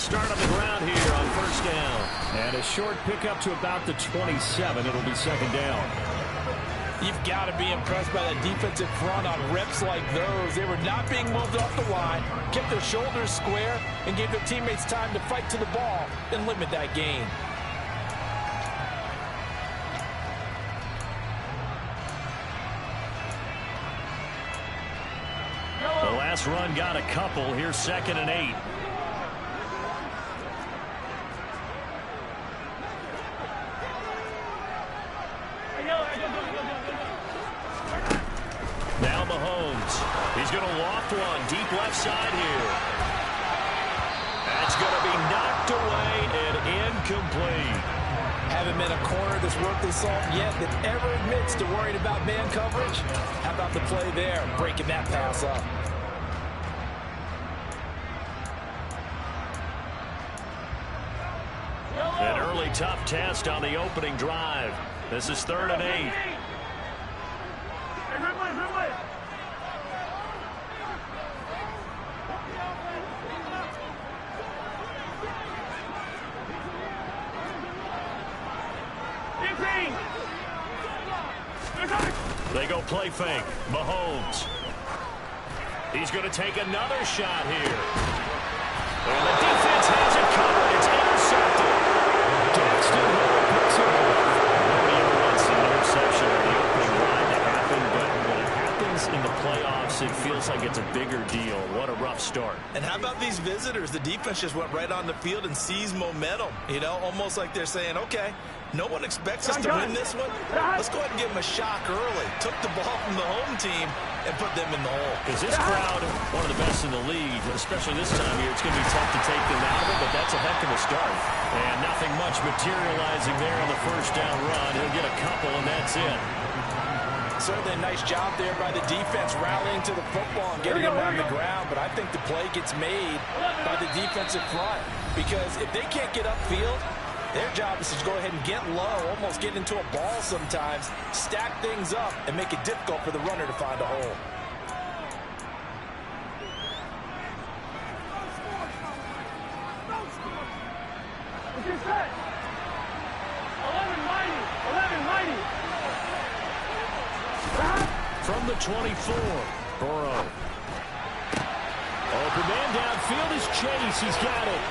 start on the ground here on first down. And a short pickup to about the 27. It'll be second down. You've got to be impressed by that defensive front on reps like those. They were not being moved off the line, kept their shoulders square, and gave their teammates time to fight to the ball and limit that gain. The last run got a couple. Here's 2nd and 8. Now Mahomes. He's going to loft one deep left side here. That's going to be knocked away and incomplete. Haven't been a corner that's worth the salt yet that ever admits to worrying about man coverage. How about the play there, breaking that pass up? An early tough test on the opening drive. This is 3rd and 8. They go play fake. Mahomes. He's going to take another shot here. And the defense has it covered. It's intercepted. Daxton picks it off. Nobody ever wants an interception on the opening drive to happen, but when it happens in the playoffs, it feels like it's a bigger deal. What a rough start. And how about these visitors? The defense just went right on the field and seized momentum. You know, almost like they're saying, okay, no one expects us to win this one. Let's go ahead and give them a shock early. Took the ball from the home team and put them in the hole. Because this crowd, one of the best in the league, especially this time of year, it's going to be tough to take them out of it, but that's a heck of a start. And nothing much materializing there on the first down run. He'll get a couple, and that's it. Certainly a nice job there by the defense rallying to the football and getting him on the ground, but I think the play gets made by the defensive front. Because if they can't get upfield, their job is to go ahead and get low, almost get into a ball sometimes, stack things up, and make it difficult for the runner to find a hole. From the 24, Burrow. Open man downfield is Chase. He's got it.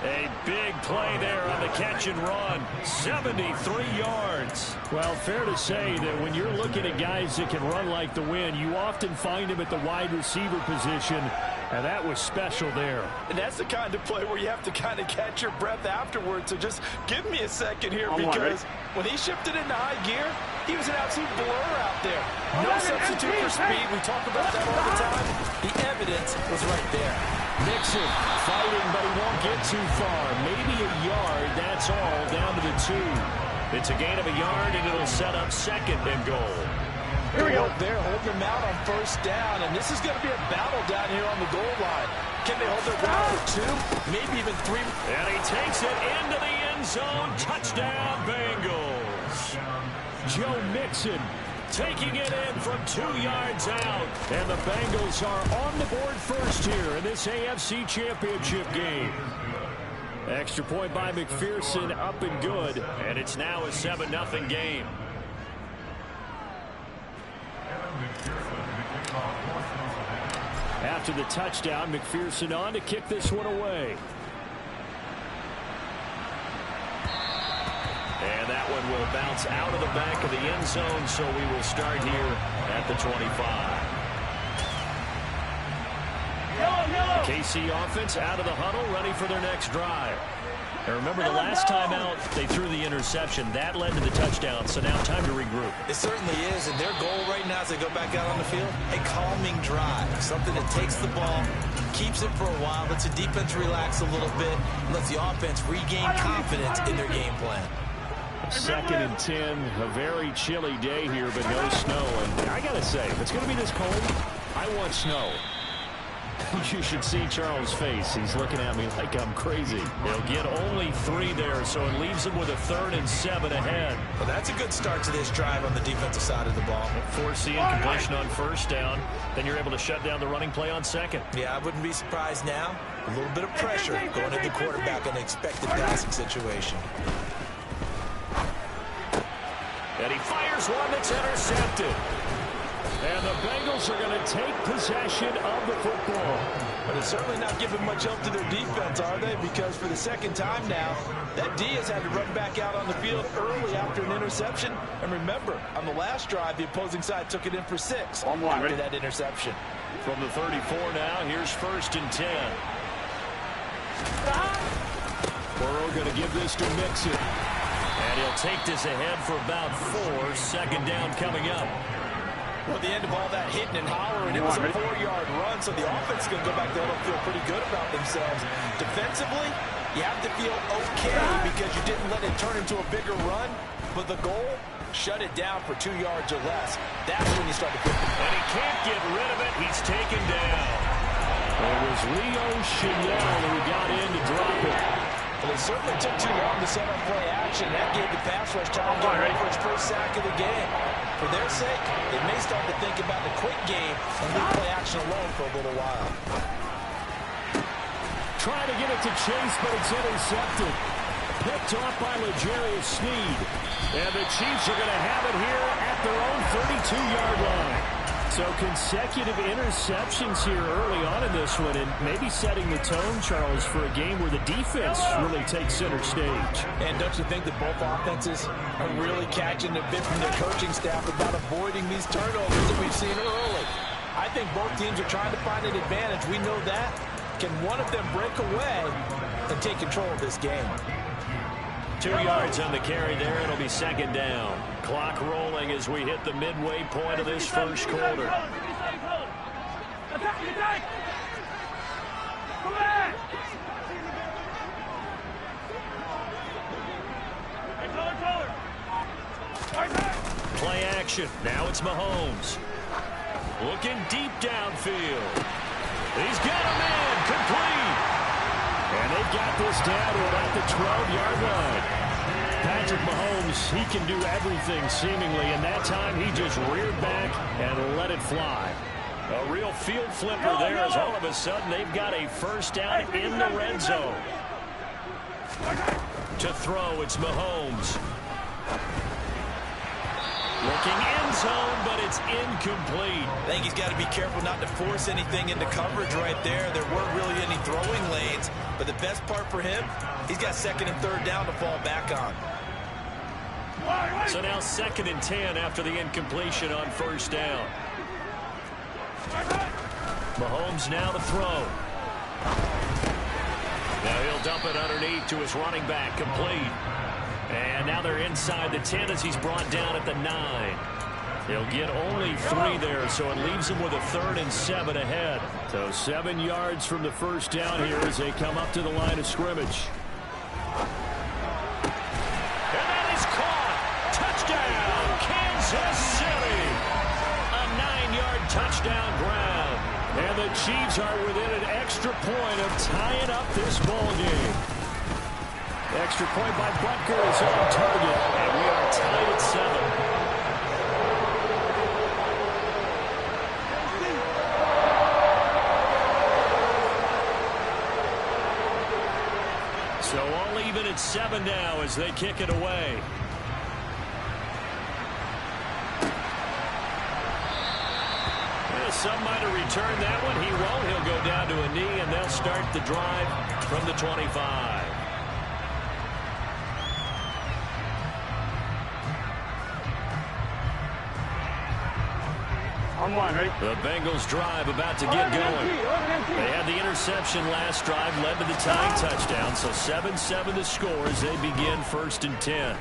A big play there on the catch and run. 73 yards. Well, fair to say that when you're looking at guys that can run like the wind, you often find them at the wide receiver position, and that was special there. And that's the kind of play where you have to kind of catch your breath afterwards. So just give me a second here, because when he shifted into high gear, he was an absolute blur out there. No substitute for speed. We talk about that all the time. The evidence was right there. Mixon fighting, but he won't get too far. Maybe a yard, that's all, down to the 2. It's a gain of a yard, and it'll set up 2nd and goal. Here we go. They're holding him out on first down, and this is going to be a battle down here on the goal line. Can they hold their ground for 2, maybe even 3? And he takes it into the end zone. Touchdown, Bengals. Joe Mixon taking it in from 2 yards out. And the Bengals are on the board first here in this AFC Championship game. Extra point by McPherson, up and good. And it's now a 7-0 game. After the touchdown, McPherson on to kick this one away. And that one will bounce out of the back of the end zone, so we will start here at the 25. KC offense out of the huddle, ready for their next drive. And remember, the last time out, they threw the interception. That led to the touchdown, so now time to regroup. It certainly is, and their goal right now as they go back out on the field, a calming drive, something that takes the ball, keeps it for a while, lets the defense relax a little bit, and lets the offense regain confidence in their game plan. 2nd and 10, a very chilly day here, but no snow. And I got to say, if it's going to be this cold, I want snow. You should see Charles' face. He's looking at me like I'm crazy. He'll get only 3 there, so it leaves him with a 3rd and 7 ahead. Well, that's a good start to this drive on the defensive side of the ball. Force the incompletion on 1st down. Then you're able to shut down the running play on 2nd. Yeah, I wouldn't be surprised now. A little bit of pressure going at the quarterback in an expected passing situation. And he fires one that's intercepted. And the Bengals are going to take possession of the football. But they're certainly not giving much help to their defense, are they? Because for the 2nd time now, that D has had to run back out on the field early after an interception. And remember, on the last drive, the opposing side took it in for 6 after that interception. From the 34 now, here's 1st and 10. Burrow going to give this to Mixon. And he'll take this ahead for about 4. 2nd down coming up. Well, at the end of all that hitting and hollering, it was a 4-yard run, so the offense is going to go back there and feel pretty good about themselves. Defensively, you have to feel okay because you didn't let it turn into a bigger run, but the goal, shut it down for 2 yards or less. That's when you start to put the... And he can't get rid of it. He's taken down. It was Leo Chenal who got in to drop it. Well, it certainly took too long to set up play action. That gave the pass rush time to get for his 1st sack of the game. For their sake, they may start to think about the quick game and leave play action alone for a little while. Trying to get it to Chase, but it's intercepted. Picked off by L'Jarius Sneed. And the Chiefs are going to have it here at their own 32-yard line. So consecutive interceptions here early on in this one, and maybe setting the tone, Charles, for a game where the defense really takes center stage. And don't you think that both offenses are really catching a bit from their coaching staff about avoiding these turnovers that we've seen early? I think both teams are trying to find an advantage. We know that. Can one of them break away and take control of this game? 2 yards on the carry there. It'll be 2nd down. Clock rolling as we hit the midway point of this 1st quarter. Play action. Now it's Mahomes. Looking deep downfield. He's got a man complete. And they've got this down to about the 12-yard line. Patrick Mahomes, he can do everything seemingly, and that time he just reared back and let it fly. A real field flipper there as all of a sudden they've got a 1st down in the red zone. To throw, it's Mahomes. Looking end zone, but it's incomplete. I think he's got to be careful not to force anything into coverage right there. There weren't really any throwing lanes, but the best part for him, he's got 2nd and 3rd down to fall back on. So now 2nd and 10 after the incompletion on 1st down. Mahomes now to throw. Now he'll dump it underneath to his running back, complete. And now they're inside the 10 as he's brought down at the 9. He'll get only 3 there, so it leaves him with a 3rd and 7 ahead. So 7 yards from the 1st down here as they come up to the line of scrimmage. And that is caught. Touchdown, Kansas City. A 9-yard touchdown ground. And the Chiefs are within an extra point of tying up this ball game. Extra point by Butker is on target, and we are tied at 7. So all even at 7 now as they kick it away. Some might have returned that one. He won't. He'll go down to a knee, and they'll start the drive from the 25. The Bengals drive about to get going. They had the interception last drive, led to the tying touchdown, so 7-7 the score as they begin 1st and 10.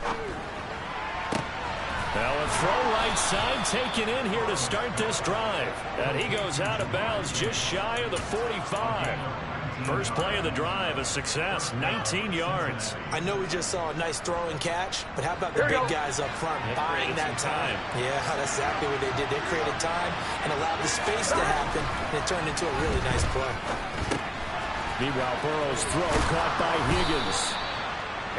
Now a throw right side taken in here to start this drive. And he goes out of bounds just shy of the 45. First play of the drive, a success, 19 yards. I know we just saw a nice throw and catch, but how about the big guys up front buying that time? Yeah, that's exactly what they did. They created time and allowed the space to happen, and it turned into a really nice play. Meanwhile, Burrow's throw caught by Higgins.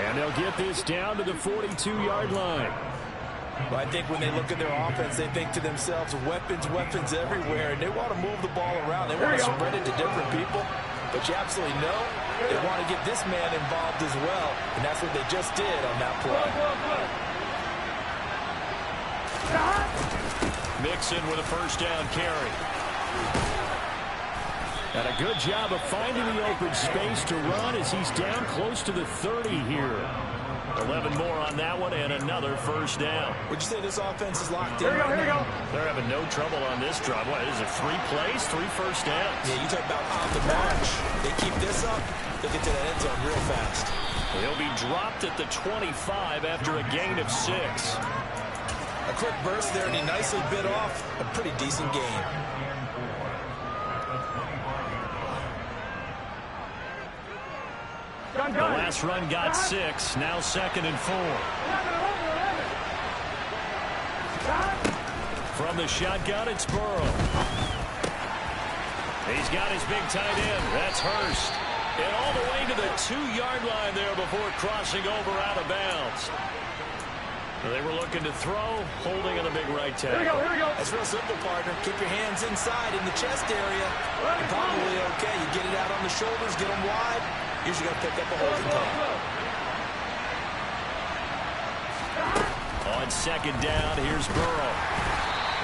And they'll get this down to the 42-yard line. Well, I think when they look at their offense, they think to themselves, weapons, weapons everywhere, and they want to move the ball around. They want to spread it to different people. But you absolutely know they want to get this man involved as well, and that's what they just did on that play. Mixon with a first down carry. And a good job of finding the open space to run as he's down close to the 30 here. 11 more on that one and another first down. Would you say this offense is locked in? Here we go. They're having no trouble on this drive. What is it, 3 plays, 3 first downs? Yeah, you talk about on the march. They keep this up, they'll get to that end zone real fast. He'll be dropped at the 25 after a gain of 6. A quick burst there, and he nicely bit off a pretty decent gain. The last run got 6, now 2nd and 4. From the shotgun, it's Burrow. He's got his big tight end. That's Hurst. And all the way to the 2-yard line there before crossing over out of bounds. They were looking to throw, holding on the big right tackle. Here we go. That's real simple, partner. Keep your hands inside in the chest area. You're probably okay. You get it out on the shoulders, get them wide. Usually got to pick up a holding call. On 2nd down, here's Burrow.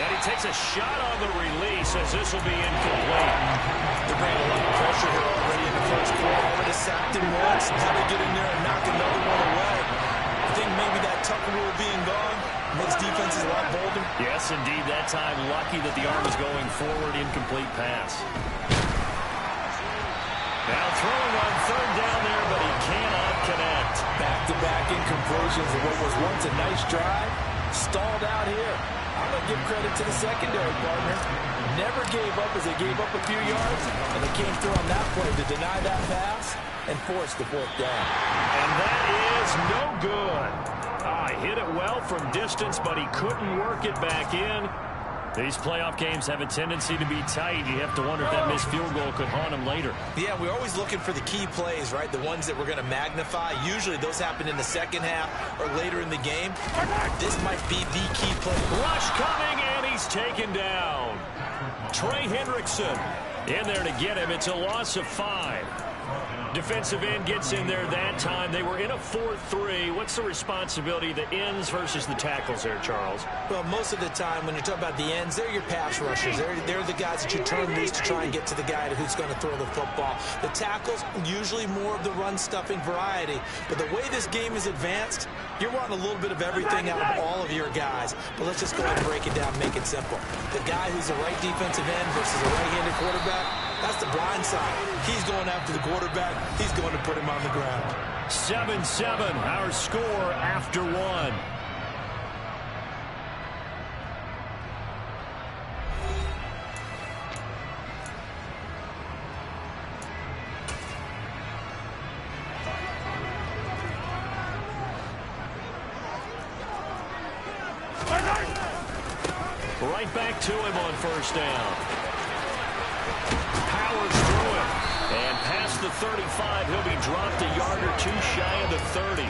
And he takes a shot on the release as this will be incomplete. They're bringing a lot of pressure here already in the first quarter. Already sacked him once. How to get in there and knock another one away. I think maybe that Tucker rule being gone makes defenses a lot bolder. Yes, indeed. That time, lucky that the arm was going forward. Incomplete pass. Now throwing on 3rd down there, but he cannot connect. Back-to-back incompletions of what was once a nice drive. Stalled out here. I'm going to give credit to the secondary, partner. Never gave up as they gave up a few yards, and they came through on that play to deny that pass and force the 4th down. And that is no good. Hit it well from distance, but he couldn't work it back in. These playoff games have a tendency to be tight. You have to wonder if that missed field goal could haunt him later. Yeah, we're always looking for the key plays, right? The ones that we're going to magnify. Usually those happen in the second half or later in the game. This might be the key play. Rush coming, and he's taken down. Trey Hendrickson in there to get him. It's a loss of 5. Defensive end gets in there that time. They were in a 4-3. What's the responsibility, the ends versus the tackles there, Charles? Well, most of the time when you're talking about the ends, they're your pass rushers. They're the guys that you turn loose to try and get to the guy who's going to throw the football. The tackles, usually more of the run-stuffing variety. But the way this game is advanced, you're wanting a little bit of everything out of all of your guys. But let's just go ahead and break it down and make it simple. The guy who's the right defensive end versus a right-handed quarterback, that's the blind side. He's going after the quarterback. He's going to put him on the ground. 7-7, our score after 1. Right back to him on 1st down. Powers through it. And past the 35, he'll be dropped a yard or 2 shy of the 30.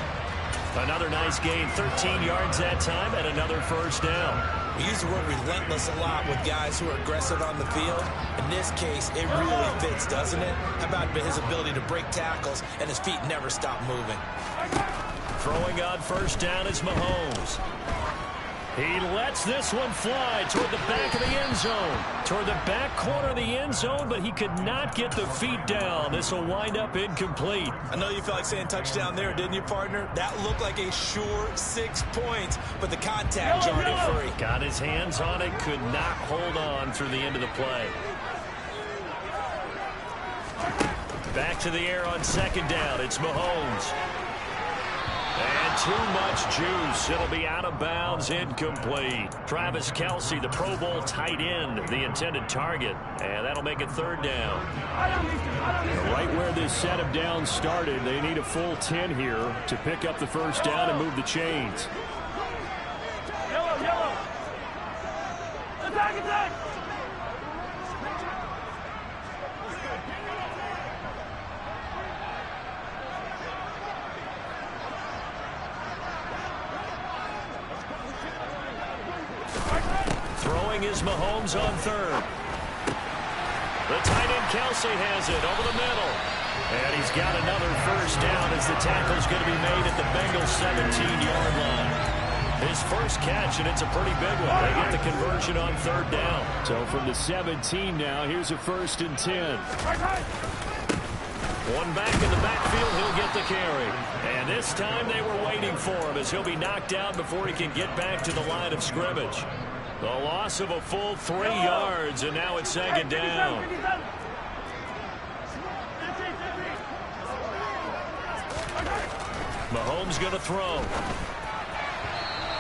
Another nice gain, 13 yards that time, and another 1st down. We use the word relentless a lot with guys who are aggressive on the field. In this case, it really fits, doesn't it? How about his ability to break tackles and his feet never stop moving? Throwing on 1st down is Mahomes. He lets this one fly toward the back of the end zone. Toward the back corner of the end zone, but he could not get the feet down. This will wind up incomplete. I know you felt like saying touchdown there, didn't you, partner? That looked like a sure 6 points, but the contact jarred it free. Got his hands on it, could not hold on through the end of the play. Back to the air on 2nd down. It's Mahomes. And too much juice. It'll be out of bounds, incomplete. Travis Kelce, the Pro Bowl tight end, the intended target. And that'll make it third down. Right where this set of downs started, they need a full 10 here to pick up the first down and move the chains. Yellow. Attack. Throwing is Mahomes on third. The tight end Kelce has it over the middle. And he's got another first down as the tackle's going to be made at the Bengals 17-yard line. His first catch, and it's a pretty big one. They get the conversion on third down. So from the 17 now, here's a 1st and 10. One back in the backfield, he'll get the carry. And this time they were waiting for him as he'll be knocked down before he can get back to the line of scrimmage. The loss of a full 3 yards, and now it's second down. Mahomes going to throw.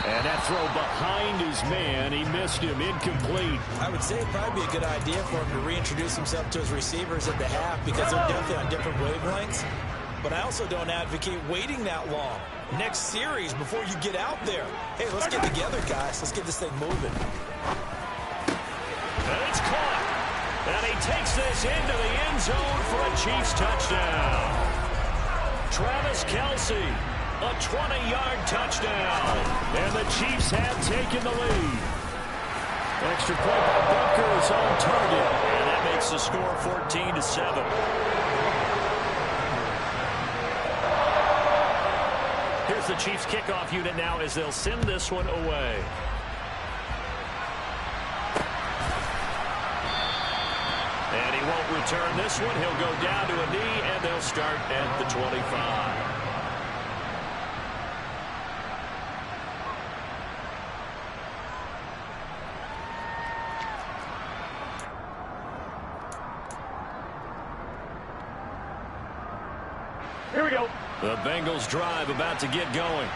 And that throw behind his man, he missed him, incomplete. I would say it'd probably be a good idea for him to reintroduce himself to his receivers at the half because they're definitely on different wavelengths. But I also don't advocate waiting that long. Next series before you get out there. Hey, let's get together, guys. Let's get this thing moving. And it's caught. And he takes this into the end zone for a Chiefs touchdown. Travis Kelce. A 20-yard touchdown. And the Chiefs have taken the lead. Extra point by Butker is on target. And that makes the score 14-7. Here's the Chiefs kickoff unit now as they'll send this one away. And he won't return this one. He'll go down to a knee, and they'll start at the 25. Here we go. The Bengals drive about to get going.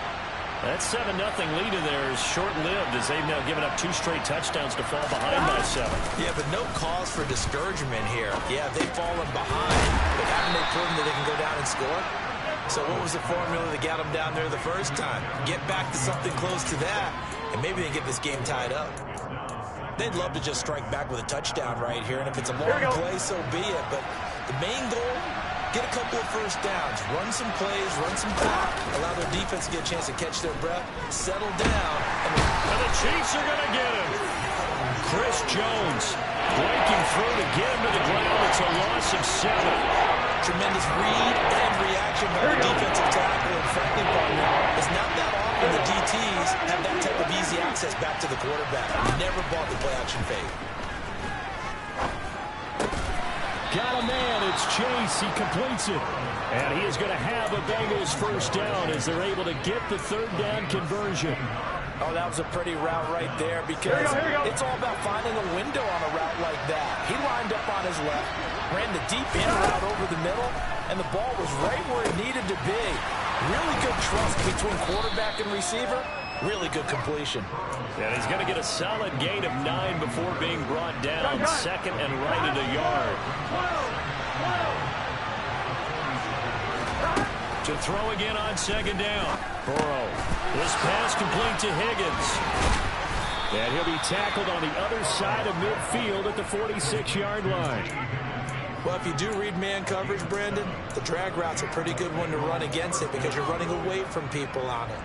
That 7-0 lead in there is short-lived as they've now given up 2 straight touchdowns to fall behind by 7. Yeah, but no cause for discouragement here. Yeah, they've fallen behind, but haven't they proven that they can go down and score? So what was the formula that got them down there the first time? Get back to something close to that, and maybe they get this game tied up. They'd love to just strike back with a touchdown right here, and if it's a long play, so be it. But the main goal, get a couple of first downs, run some plays, run some clock, allow their defense to get a chance to catch their breath, settle down. And the Chiefs are going to get him. Chris Jones breaking through to get him to the ground. It's a loss of 7. Tremendous read and reaction by the defensive tackle. And frankly, partner, it's not that often the DTs have that type of easy access back to the quarterback. Never bought the play-action fade. Got a man, it's Chase, he completes it. And he is going to have a Bengals first down as they're able to get the third down conversion. Oh, that was a pretty route right there because it's all about finding a window on a route like that. He lined up on his left, ran the deep in route over the middle, and the ball was right where it needed to be. Really good trust between quarterback and receiver. Really good completion. And he's going to get a solid gain of 9 before being brought down. Second and right at a yard. To throw again on second down. Burrow. This pass complete to Higgins. And he'll be tackled on the other side of midfield at the 46-yard line. Well, if you do read man coverage, Brandon, the drag route's a pretty good one to run against it because you're running away from people on it.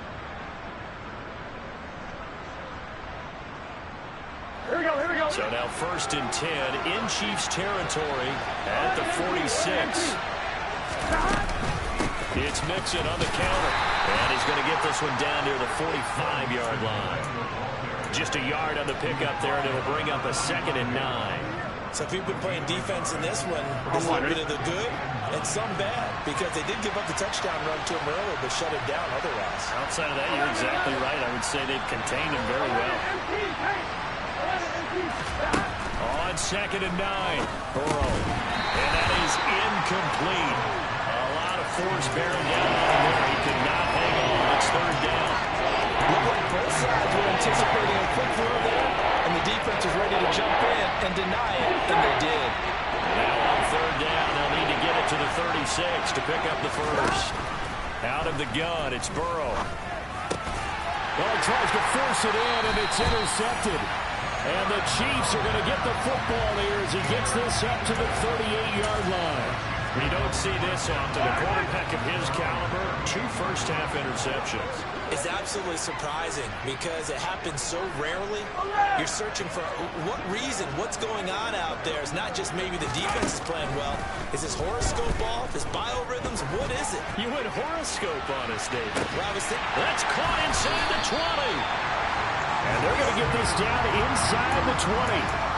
Here we go. So now 1st and 10 in Chiefs territory at the 46. It's Mixon on the counter. And he's going to get this one down near the 45-yard line. Just a yard on the pickup there, and it'll bring up a 2nd and 9. So if you've been playing defense in this one, there's a little bit of the good and some bad because they did give up the touchdown run to him earlier but shut it down otherwise. Outside of that, you're exactly right. I would say they've contained him very well. On 2nd and 9, Burrow. And that is incomplete. A lot of force bearing down on him there. He could not hang on. third down. Looked like both sides were anticipating a quick throw there, and the defense was ready to jump in and deny it, and they did. Now on third down, they'll need to get it to the 36 to pick up the first. Out of the gun, it's Burrow. Well, he tries to force it in, and it's intercepted. And the Chiefs are going to get the football here as he gets this up to the 38-yard line. We don't see this often. A quarterback of his caliber, 2 first-half interceptions. It's absolutely surprising because it happens so rarely. You're searching for what reason, what's going on out there. It's not just maybe the defense is playing well. Is his horoscope off? His biorhythms? What is it? You went horoscope on us, David. Robinson. That's caught inside the 20. And they're going to get this down inside the 20.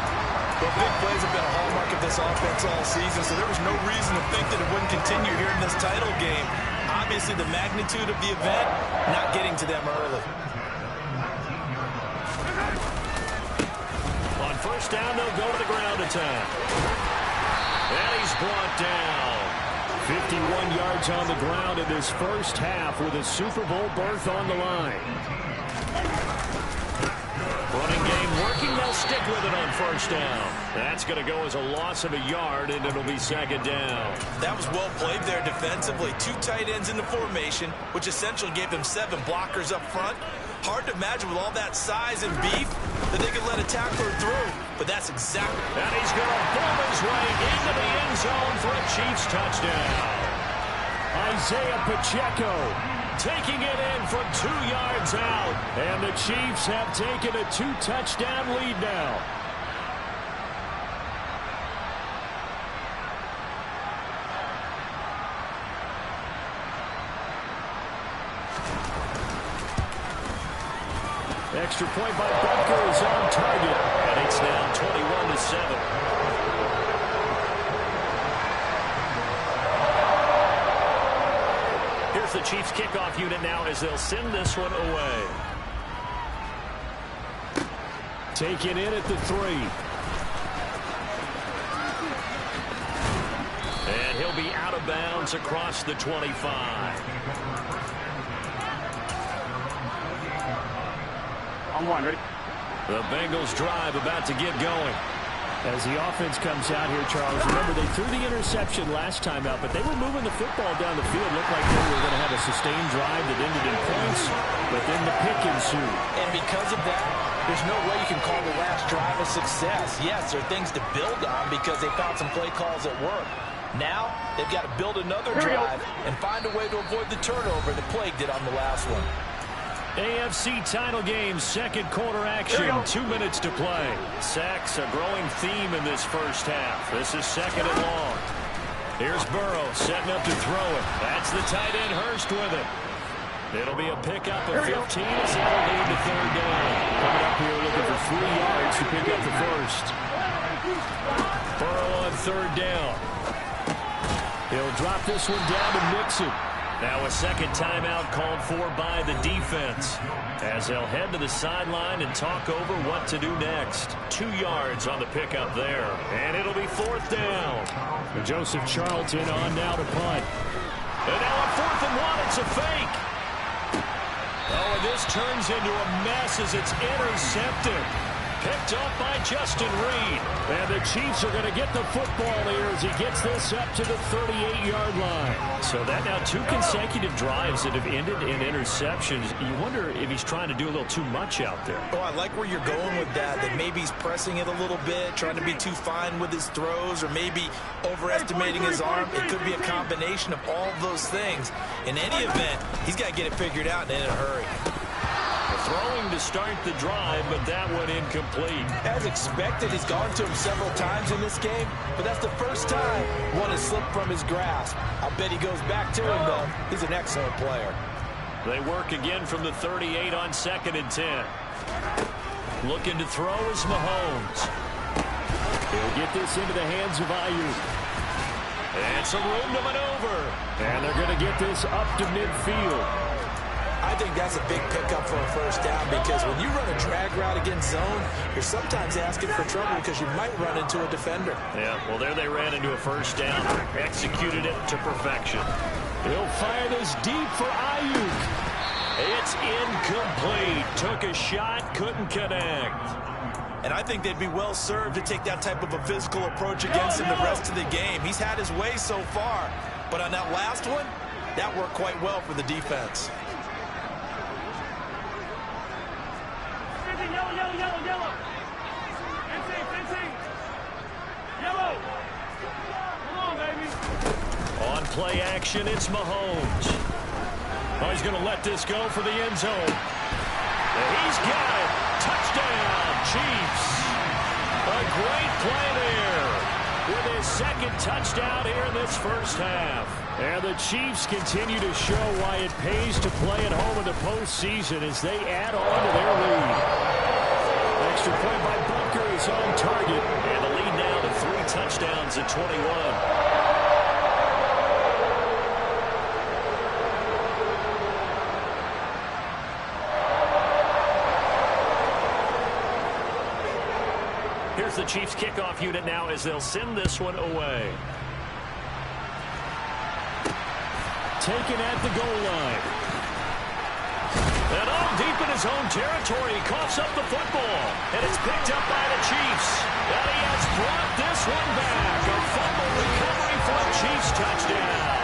Well, big plays have been a hallmark of this offense all season, so there was no reason to think that it wouldn't continue here in this title game. Obviously, the magnitude of the event not getting to them early. On first down, they'll go to the ground attack. And he's brought down. 51 yards on the ground in this first half with a Super Bowl berth on the line. Running game working. They'll stick with it on first down. That's going to go as a loss of a yard, and it'll be second down. That was well played there defensively. 2 tight ends in the formation, which essentially gave them 7 blockers up front. Hard to imagine with all that size and beef that they could let a tackler through. But that's exactly. And he's going to boom his way into the end zone for a Chiefs touchdown. Isaiah Pacheco taking it in from 2 yards out. And the Chiefs have taken a 2-touchdown lead now. Extra point by Butker is on target. And it's now 21-7. The Chiefs kickoff unit now as they'll send this one away. Taken in at the 3. And he'll be out of bounds across the 25. On 1, ready? The Bengals drive about to get going. As the offense comes out here, Charles, remember they threw the interception last time out, but they were moving the football down the field. Looked like they were going to have a sustained drive that ended in points, but then the pick ensued. And because of that, there's no way you can call the last drive a success. Yes, there are things to build on because they found some play calls that work. Now, they've got to build another drive and find a way to avoid the turnover that plagued it on the last one. AFC title game, second quarter action, 2 minutes to play. Sacks a growing theme in this first half. This is second and long. Here's Burrow setting up to throw it. That's the tight end Hurst with it. It'll be a pickup of 15 as they'll lead to third down. Coming up here looking for 3 yards to pick up the first. Burrow on third down. He'll drop this one down to Mixon. Now a second timeout called for by the defense as they'll head to the sideline and talk over what to do next. 2 yards on the pickup there, and it'll be fourth down. And Joseph Charlton on now to punt. And now on 4th and 1, it's a fake. Oh, and this turns into a mess as it's intercepted. Picked up by Justin Reed. And the Chiefs are going to get the football here as he gets this up to the 38-yard line. So that now 2 consecutive drives that have ended in interceptions. You wonder if he's trying to do a little too much out there. Oh, I like where you're going with that maybe he's pressing it a little bit, trying to be too fine with his throws, or maybe overestimating his arm. It could be a combination of all of those things. In any event, he's got to get it figured out and in a hurry. Throwing to start the drive, but that one incomplete. As expected, he's gone to him several times in this game, but that's the first time one has slipped from his grasp. I'll bet he goes back to him, though. He's an excellent player. They work again from the 38 on 2nd and 10. Looking to throw is Mahomes. He'll get this into the hands of Ayuk. And some room to maneuver. And they're going to get this up to midfield. I think that's a big pickup for a first down because when you run a drag route against zone, you're sometimes asking for trouble because you might run into a defender. Yeah, well, there they ran into a first down. Executed it to perfection. He'll fire this deep for Ayuk. It's incomplete. Took a shot, couldn't connect. And I think they'd be well served to take that type of a physical approach against him the rest of the game. He's had his way so far, but on that last one, that worked quite well for the defense. Yellow. Yellow. Come on, baby. On play action, it's Mahomes. Oh, he's going to let this go for the end zone. And he's got it. Touchdown, Chiefs. A great play there with his second touchdown here in this first half. And the Chiefs continue to show why it pays to play at home in the postseason as they add on to their lead. Extra point by Butker is on target. And the lead now to 3 touchdowns at 21. Here's the Chiefs kickoff unit now as they'll send this one away. Taken at the goal line. And all deep in his own territory, he coughs up the football. And it's picked up by the Chiefs. And he has brought this one back. A fumble recovery for a Chiefs touchdown.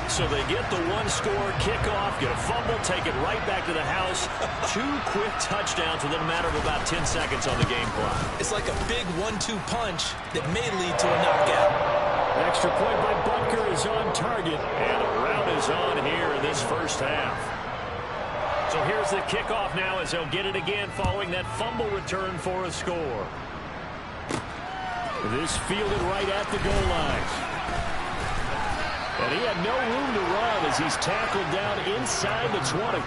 So they get the one-score kickoff, get a fumble, take it right back to the house. 2 quick touchdowns within a matter of about 10 seconds on the game clock. It's like a big 1-2 punch that may lead to a knockout. Extra point by Butker is on target. And a rout is on here in this first half. So here's the kickoff now as they'll get it again following that fumble return for a score. This fielded right at the goal line. And he had no room to run as he's tackled down inside the 20.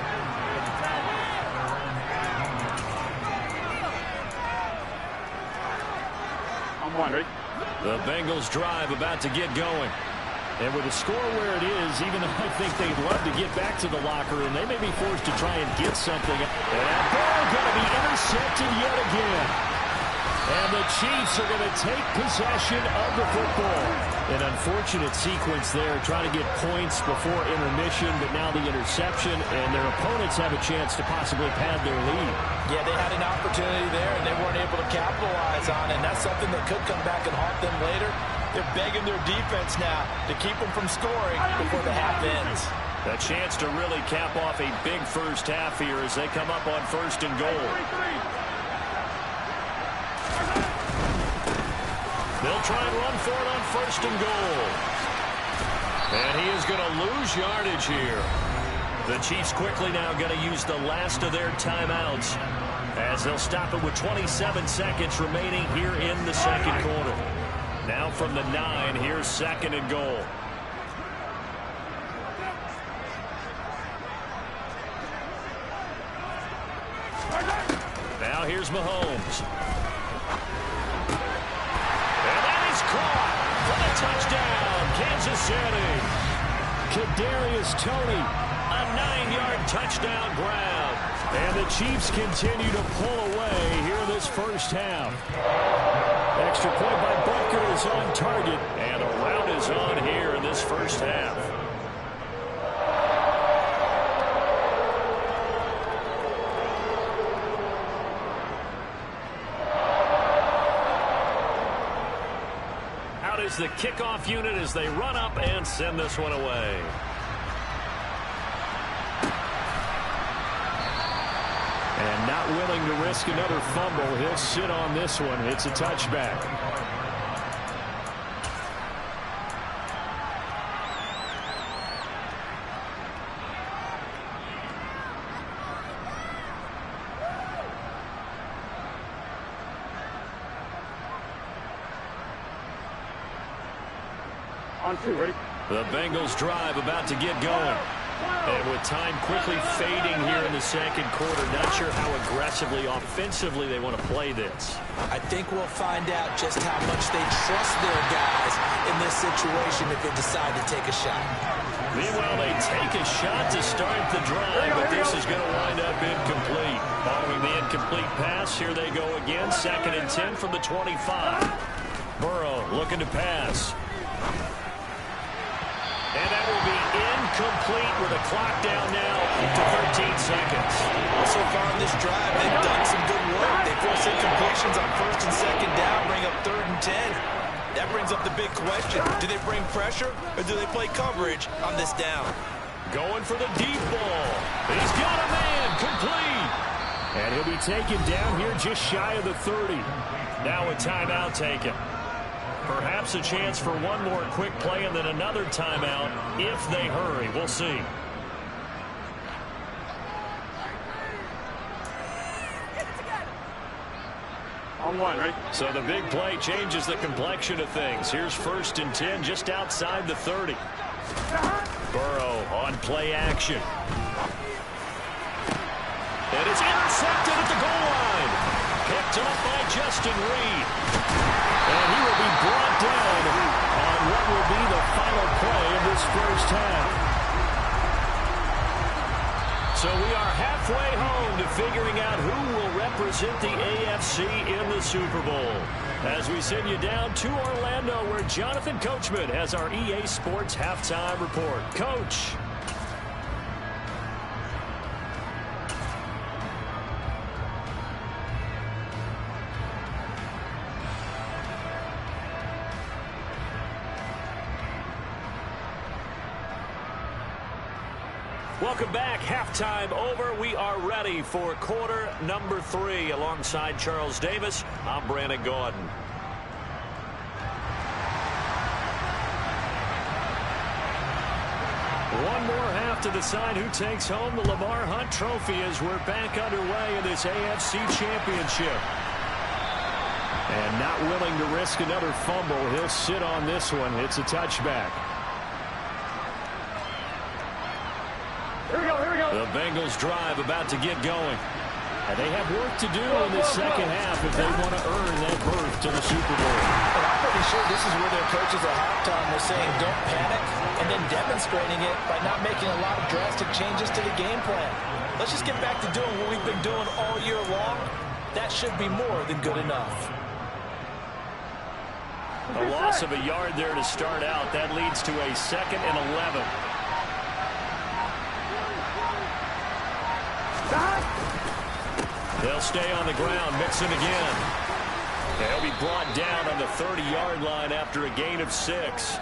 I'm wondering. The Bengals drive about to get going. And with the score where it is, even though I think they'd love to get back to the locker room, they may be forced to try and get something. And that ball going to be intercepted yet again. And the Chiefs are going to take possession of the football. An unfortunate sequence there, trying to get points before intermission, but now the interception, and their opponents have a chance to possibly pad their lead. Yeah, they had an opportunity there, and they weren't able to capitalize on it. And that's something that could come back and haunt them later. They're begging their defense now to keep them from scoring before the half ends. A chance to really cap off a big first half here as they come up on 1st and goal. They'll try and run for it on 1st and goal. And he is going to lose yardage here. The Chiefs quickly now going to use the last of their timeouts as they'll stop it with 27 seconds remaining here in the second quarter. Now from the 9, here's 2nd and goal. Now here's Mahomes. And that is caught for the touchdown, Kansas City. Kadarius Toney, A 9-yard touchdown grab. and the Chiefs continue to pull away here in this first half. Extra point by Butker is on target. And a rout is on here in this first half. Out is the kickoff unit as they run up and send this one away. And not willing to risk another fumble, he'll sit on this one. It's a touchback. On 2, ready? The Bengals drive about to get going. And with time quickly fading here in the second quarter, not sure how aggressively, offensively they want to play this. I think we'll find out just how much they trust their guys in this situation if they decide to take a shot. Meanwhile, they take a shot to start the drive, but this is going to wind up incomplete. Following the incomplete pass, here they go again, 2nd and 10 from the 25. Burrow looking to pass. And that will be incomplete with a clock down now to 13 seconds. Well, so far in this drive, they've done some good work. They force incompletions on first and second down, bring up 3rd and 10. That brings up the big question. Do they bring pressure or do they play coverage on this down? Going for the deep ball. He's got a man complete. And he'll be taken down here just shy of the 30. Now a timeout taken. Perhaps a chance for one more quick play and then another timeout if they hurry. We'll see. On one, ready? So the big play changes the complexion of things. Here's 1st and 10 just outside the 30. Burrow on play action. And it's intercepted at the goal line. Picked up by Justin Reed. And he will be brought down on what will be the final play of this first half. So we are halfway home to figuring out who will represent the AFC in the Super Bowl. As we send you down to Orlando, where Jonathan Coachman has our EA Sports Halftime Report. Coach. Welcome back. Halftime over. We are ready for quarter number 3. Alongside Charles Davis, I'm Brandon Gaudin. One more half to decide who takes home the Lamar Hunt Trophy as we're back underway in this AFC Championship. And not willing to risk another fumble. He'll sit on this one. It's a touchback. Here we go, here we go. The Bengals drive about to get going. And they have work to do in this second half if they want to earn that berth to the Super Bowl. And I'm pretty sure this is where their coaches at halftime were saying don't panic and then demonstrating it by not making a lot of drastic changes to the game plan. Let's just get back to doing what we've been doing all year long. That should be more than good enough. A loss of a yard there to start out. That leads to a 2nd and 11. They'll stay on the ground. Mixon again. They'll be brought down on the 30-yard line after a gain of 6.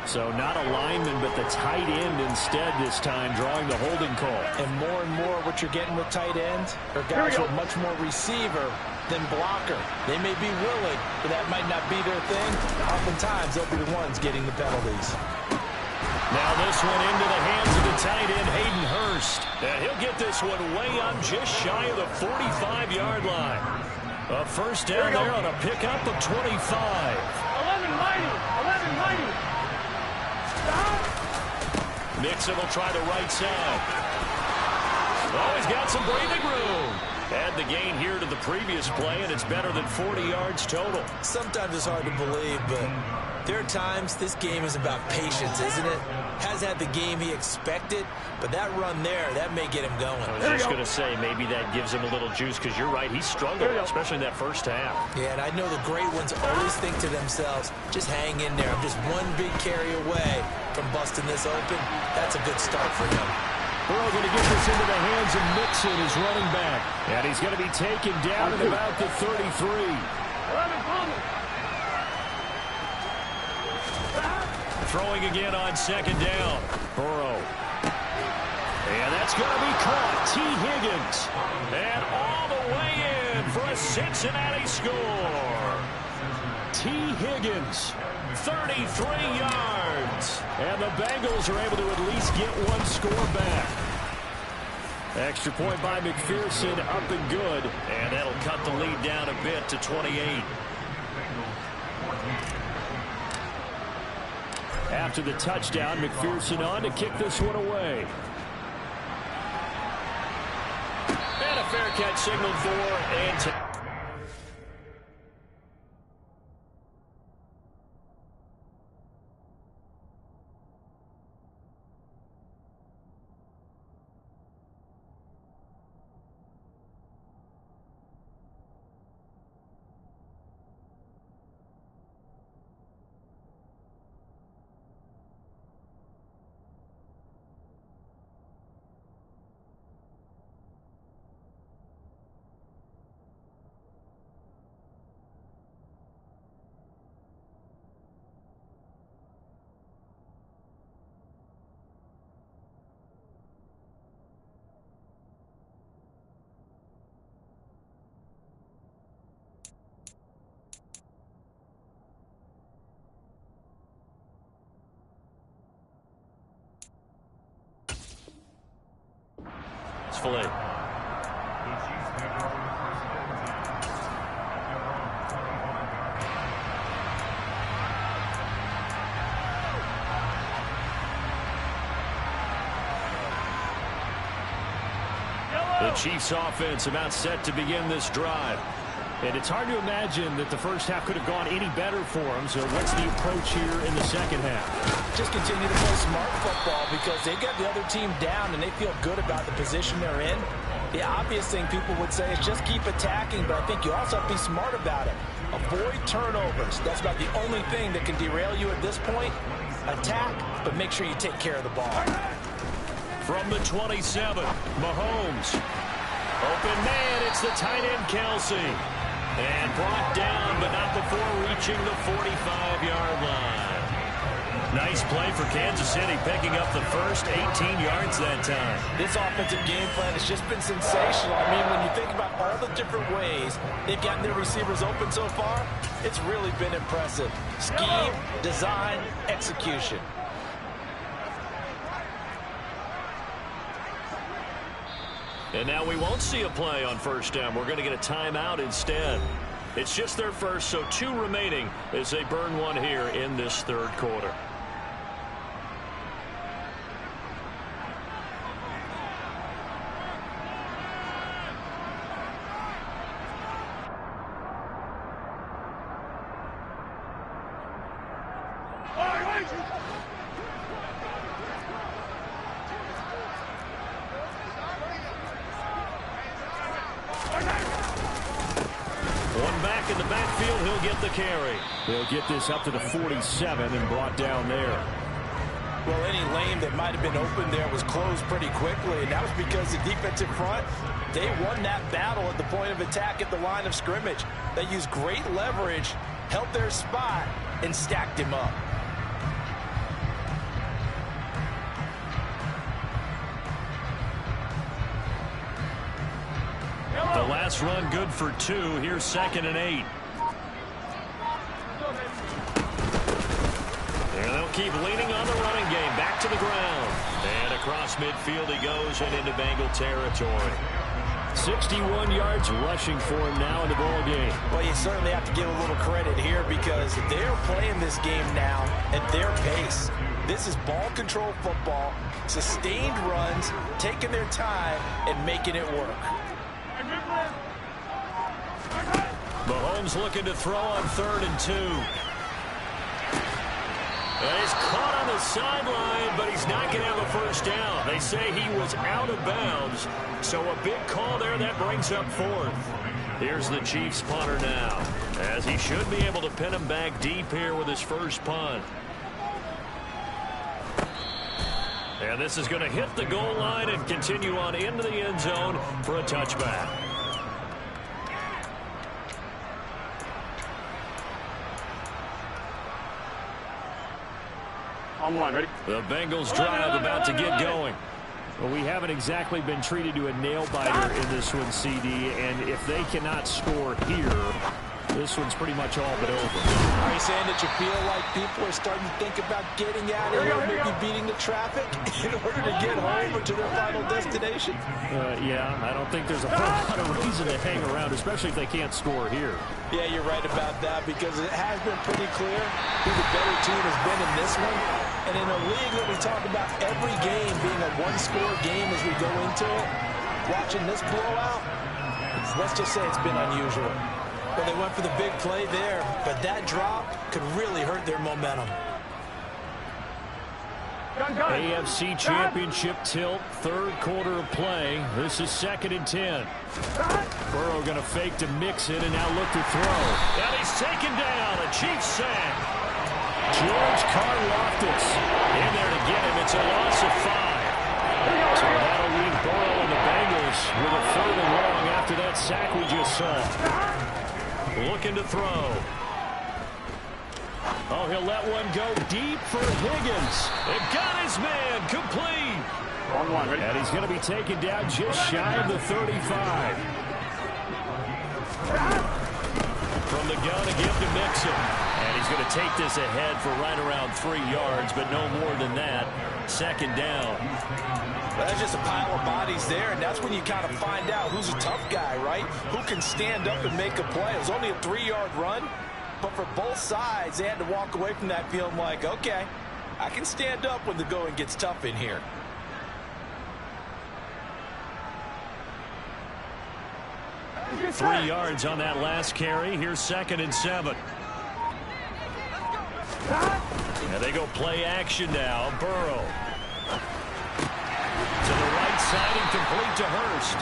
So not a lineman, but the tight end instead this time, drawing the holding call. And more what you're getting with tight ends are guys who are much more receiver than blocker. They may be willing, but that might not be their thing. Oftentimes, they'll be the ones getting the penalties. Now this one into the hands of the tight end, Hayden Hurst. And he'll get this one way up just shy of the 45-yard line. A first down there on a pickup of 25. 11 mighty, 11 mighty. Mixon will try the right side. Oh, he's got some breathing room. Add the gain here to the previous play, and it's better than 40 yards total. Sometimes it's hard to believe, but there are times this game is about patience, isn't it? Has had the game he expected, but that run there, that may get him going. I was just going to say, maybe that gives him a little juice, because you're right, he struggled, especially in that first half. Yeah, and I know the great ones always think to themselves, just hang in there. I'm just one big carry away from busting this open. That's a good start for him. Burrow going to get this into the hands of Mixon, his running back. And he's going to be taken down at about the 33. 11 coming. Throwing again on 2nd down. Burrow. And that's going to be caught. T. Higgins. And all the way in for a Cincinnati score. T. Higgins. 33 yards. And the Bengals are able to at least get one score back. Extra point by McPherson, up and good. And that'll cut the lead down a bit to 28. After the touchdown, McPherson on to kick this one away. And a fair catch signaled for and successfully. The Chiefs offense about set to begin this drive. And it's hard to imagine that the first half could have gone any better for them. So what's the approach here in the second half? Just continue to play smart football because they got the other team down and they feel good about the position they're in. The obvious thing people would say is just keep attacking, but I think you also have to be smart about it. Avoid turnovers. That's about the only thing that can derail you at this point. Attack, but make sure you take care of the ball. From the 27, Mahomes. Open man, it's the tight end, Kelsey. And brought down, but not before reaching the 45-yard line. Nice play for Kansas City, picking up the first 18 yards that time. This offensive game plan has just been sensational. I mean, when you think about all the different ways they've gotten their receivers open so far, it's really been impressive. Scheme, design, execution. And now we won't see a play on first down. We're going to get a timeout instead. It's just their first, so 2 remaining as they burn one here in this third quarter. In the backfield, he'll get the carry. They'll get this up to the 47 and brought down there. Well, any lane that might have been open there was closed pretty quickly, and that was because the defensive front, they won that battle at the point of attack at the line of scrimmage. They used great leverage, held their spot, and stacked him up. The last run good for 2. Here's 2nd and 8. And they'll keep leaning on the running game. Back to the ground. And across midfield he goes and into Bengal territory. 61 yards rushing for him now in the ball game. Well, you certainly have to give a little credit here because they're playing this game now at their pace. This is ball control football, sustained runs, taking their time, and making it work. Mahomes looking to throw on 3rd and 2. And he's caught on the sideline, but he's not going to have a first down. They say he was out of bounds, so a big call there that brings up 4th. Here's the Chiefs punter now, as he should be able to pin him back deep here with his first punt. And this is going to hit the goal line and continue on into the end zone for a touchback. On one, ready? The Bengals drive about to get going. Well, we haven't exactly been treated to a nail-biter in this one, CD, and if they cannot score here, this one's pretty much all but over. Are you saying that you feel like people are starting to think about getting out of here, maybe beating the traffic in order to get home or to their final destination? Yeah, I don't think there's a whole lot of reason to hang around, especially if they can't score here. Yeah, you're right about that because it has been pretty clear who the better team has been in this one. And in a league that we talk about every game being a one-score game as we go into it, watching this blowout, let's just say it's been unusual. Well, they went for the big play there, but that drop could really hurt their momentum. AFC Championship tilt, 3rd quarter of play. This is 2nd and 10. Burrow going to fake to mix it and now look to throw. And he's taken down. A Chiefs sack. George Karlaftis In there to get him. It's a loss of 5. So that'll leave Burrow and the Bengals with a 3rd and long after that sack we just saw. Looking to throw. Oh, he'll let one go deep for Higgins. It got his man complete. On one, ready? And he's going to be taken down just shy of the 35. From the gun again to Mixon. And he's going to take this ahead for right around 3 yards, but no more than that. 2nd down. Well, that's just a pile of bodies there, and that's when you kind of find out who's a tough guy, right? Who can stand up and make a play. It was only a 3-yard run, but for both sides, they had to walk away from that feeling like, okay, I can stand up when the going gets tough in here. Good 3 yards on that last carry. Here's 2nd and 7. And they go play action now. Burrow. To the right side and complete to Hurst.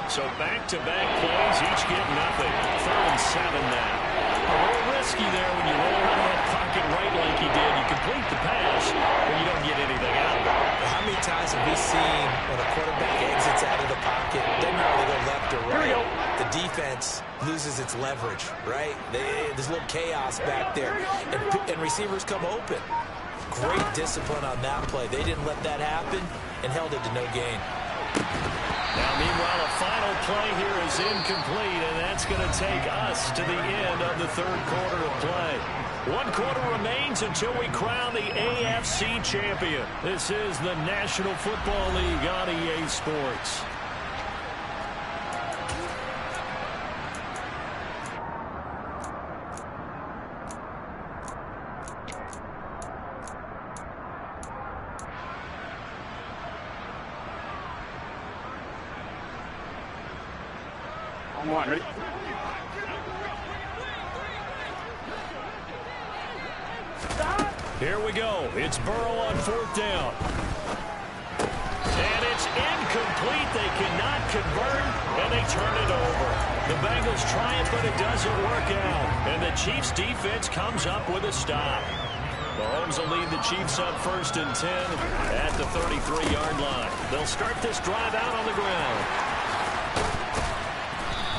So back-to-back plays, each get nothing. 3rd and 7 now. A little risky there when you roll out of that pocket right like he did. You complete the pass, but you don't get anything out of it. How many times have we seen when a quarterback exits out of the pocket, doesn't matter whether they go left or right, the defense loses its leverage, right? There's a little chaos back there, and receivers come open. Great discipline on that play. They didn't let that happen and held it to no gain. Now, meanwhile, a final play here is incomplete, and that's going to take us to the end of the 3rd quarter of play. 1 quarter remains until we crown the AFC champion. This is the National Football League on EA Sports. On one, ready? Here we go. It's Burrow on 4th down. And it's incomplete. They cannot convert, and they turn it over. The Bengals try it, but it doesn't work out. And the Chiefs' defense comes up with a stop. Mahomes will lead the Chiefs up 1st and 10 at the 33-yard line. They'll start this drive out on the ground.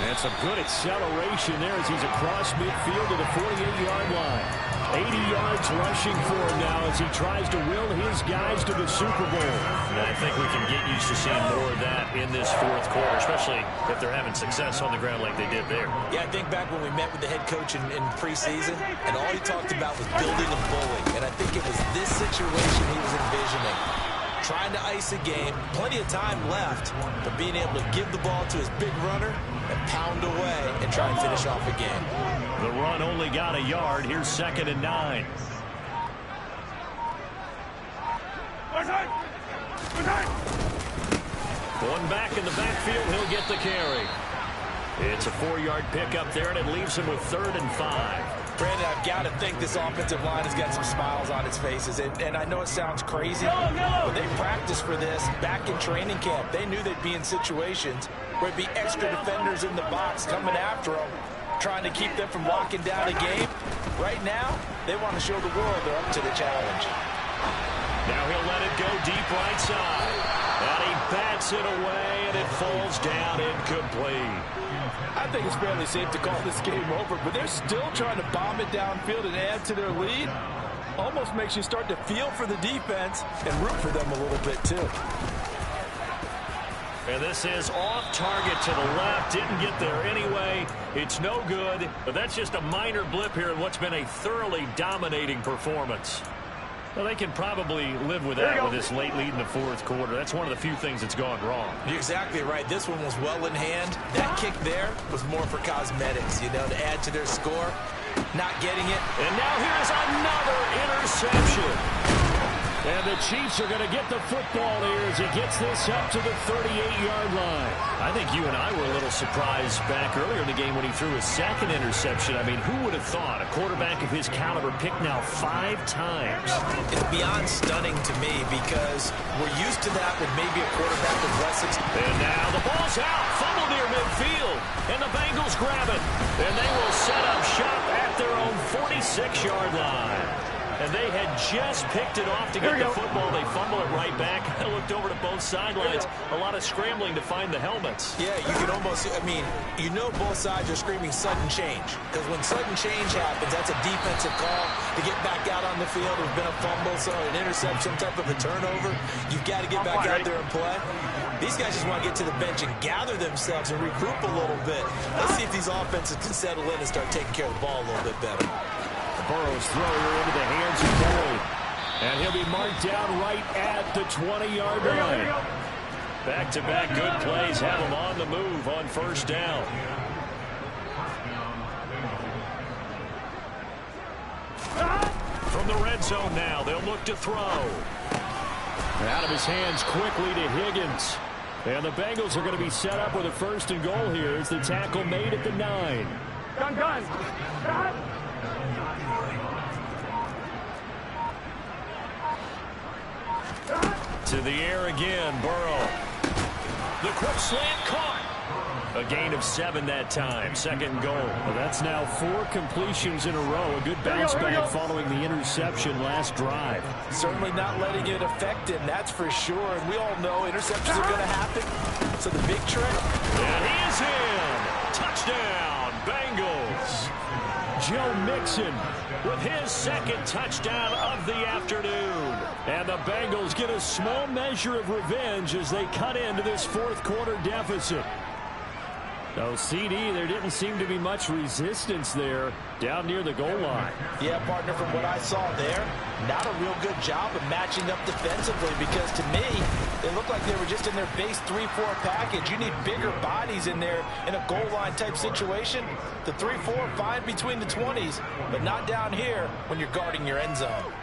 And some good acceleration there as he's across midfield to the 48-yard line. 80 yards rushing for him now as he tries to will his guys to the Super Bowl. And I think we can get used to seeing more of that in this 4th quarter, especially if they're having success on the ground like they did there. Yeah, I think back when we met with the head coach in preseason, and all he talked about was building and bullying. And I think it was this situation he was envisioning. Trying to ice a game, plenty of time left, but being able to give the ball to his big runner and pound away and try and finish off a game. The run only got a yard. Here's 2nd and 9. Going back in the backfield, he'll get the carry. It's a 4-yard pickup there, and it leaves him with 3rd and 5. Brandon, I've got to think this offensive line has got some smiles on its faces. And I know it sounds crazy, but they practiced for this back in training camp. They knew they'd be in situations where it'd be extra defenders in the box coming after them, trying to keep them from locking down a game. Right now, they want to show the world they're up to the challenge. Now he'll let it go deep right side. And he bats it away, and it falls down incomplete. I think it's fairly safe to call this game over, but they're still trying to bomb it downfield and add to their lead. Almost makes you start to feel for the defense and root for them a little bit, too. And this is off target to the left. Didn't get there anyway. It's no good, but that's just a minor blip here in what's been a thoroughly dominating performance. Well, they can probably live with that with this late lead in the 4th quarter. That's one of the few things that's gone wrong. You're exactly right. This one was well in hand. That kick there was more for cosmetics, you know, to add to their score. Not getting it. And now here's another interception. And the Chiefs are going to get the football here as he gets this up to the 38-yard line. I think you and I were a little surprised back earlier in the game when he threw his 2nd interception. I mean, who would have thought a quarterback of his caliber picked now 5 times? It's beyond stunning to me because we're used to that with maybe a quarterback with less experience. And now the ball's out. Fumble near midfield. And the Bengals grab it. And they will set up shop at their own 46-yard line. And they had just picked it off to get the football. They fumble it right back. I looked over to both sidelines. A lot of scrambling to find the helmets. Yeah, you can almost, I mean, you know both sides are screaming sudden change. Because when sudden change happens, that's a defensive call to get back out on the field. There's been a fumble, so an interception, some type of a turnover. You've got to get back out there and play. These guys just want to get to the bench and gather themselves and regroup a little bit. Let's see if these offenses can settle in and start taking care of the ball a little bit better. Burrow's throw here into the hands of Boyd. And he'll be marked down right at the 20-yard line. Back-to-back good plays have him on the move on first down. From the red zone now, they'll look to throw. Out of his hands quickly to Higgins. And the Bengals are going to be set up with a 1st and goal here as the tackle made at the 9. Gun. To the air again, Burrow. The quick slant caught. A gain of 7 that time. 2nd goal. Well, that's now 4 completions in a row. A good bounce back following the interception last drive. Certainly not letting it affect him, that's for sure. And we all know interceptions are going to happen. So the big trick. And he is in. Touchdown, Bengals. Joe Mixon With his 2nd touchdown of the afternoon. And the Bengals get a small measure of revenge as they cut into this 4th quarter deficit. No, CD, there didn't seem to be much resistance there down near the goal line. Yeah, partner, from what I saw there, not a real good job of matching up defensively because to me, it looked like they were just in their base 3-4 package. You need bigger bodies in there in a goal line type situation. The 3-4 fine between the 20s, but not down here when you're guarding your end zone.